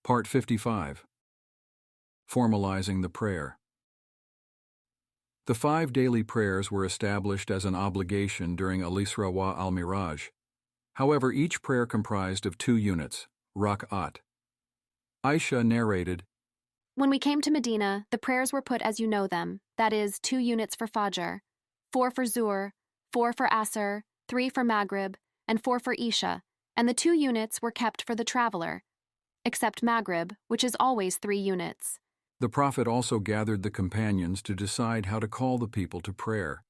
Part 55. Formalizing the prayer. The 5 daily prayers were established as an obligation during Al-Isra wa al-Miraj. However, each prayer comprised of 2 units, rak'at. Aisha narrated, When we came to Medina, the prayers were put as you know them, that is, 2 units for Fajr, 4 for Zuhr, 4 for Asr, 3 for Maghrib, and 4 for Isha, and the 2 units were kept for the traveler, except Maghrib, which is always 3 units. The Prophet also gathered the companions to decide how to call the people to prayer.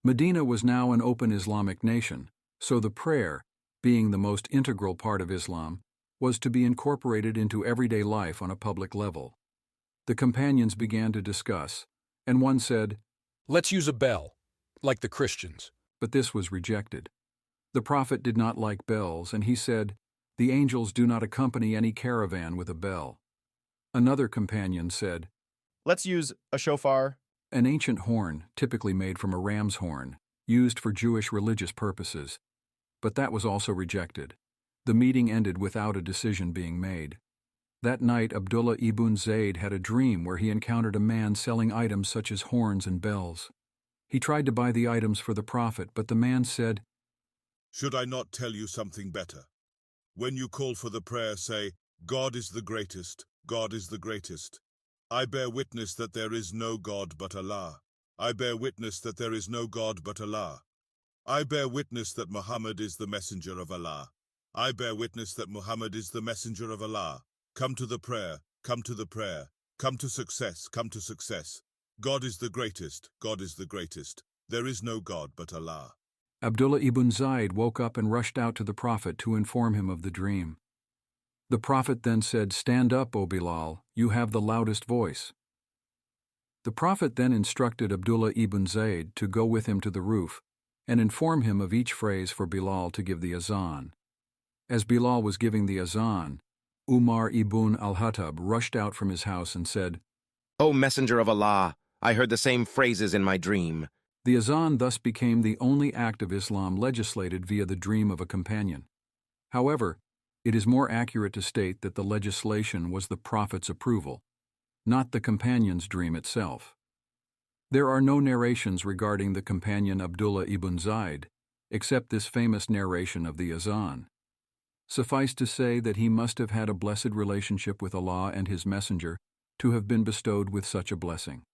Medina was now an open Islamic nation, so the prayer, being the most integral part of Islam, was to be incorporated into everyday life on a public level. The companions began to discuss, and one said, "Let's use a bell, like the Christians." But this was rejected. The Prophet did not like bells, and he said, "The angels do not accompany any caravan with a bell." Another companion said, "Let's use a shofar." An ancient horn, typically made from a ram's horn, used for Jewish religious purposes. But that was also rejected. The meeting ended without a decision being made. That night, Abdullah ibn Zayd had a dream where he encountered a man selling items such as horns and bells. He tried to buy the items for the Prophet, but the man said, "Should I not tell you something better? When you call for the prayer, say, 'God is the greatest, God is the greatest. I bear witness that there is no God but Allah. I bear witness that there is no God but Allah. I bear witness that Muhammad is the messenger of Allah. I bear witness that Muhammad is the messenger of Allah. Come to the prayer, come to the prayer. Come to success, come to success. God is the greatest, God is the greatest. There is no God but Allah." Abdullah ibn Zayd woke up and rushed out to the Prophet to inform him of the dream. The Prophet then said, "Stand up, O Bilal, you have the loudest voice." The Prophet then instructed Abdullah ibn Zayd to go with him to the roof and inform him of each phrase for Bilal to give the azan. As Bilal was giving the azan, Umar ibn al-Hattab rushed out from his house and said, "O Messenger of Allah, I heard the same phrases in my dream." The azan thus became the only act of Islam legislated via the dream of a companion. However, it is more accurate to state that the legislation was the Prophet's approval, not the companion's dream itself. There are no narrations regarding the companion Abdullah ibn Zayd, except this famous narration of the azan. Suffice to say that he must have had a blessed relationship with Allah and His Messenger to have been bestowed with such a blessing.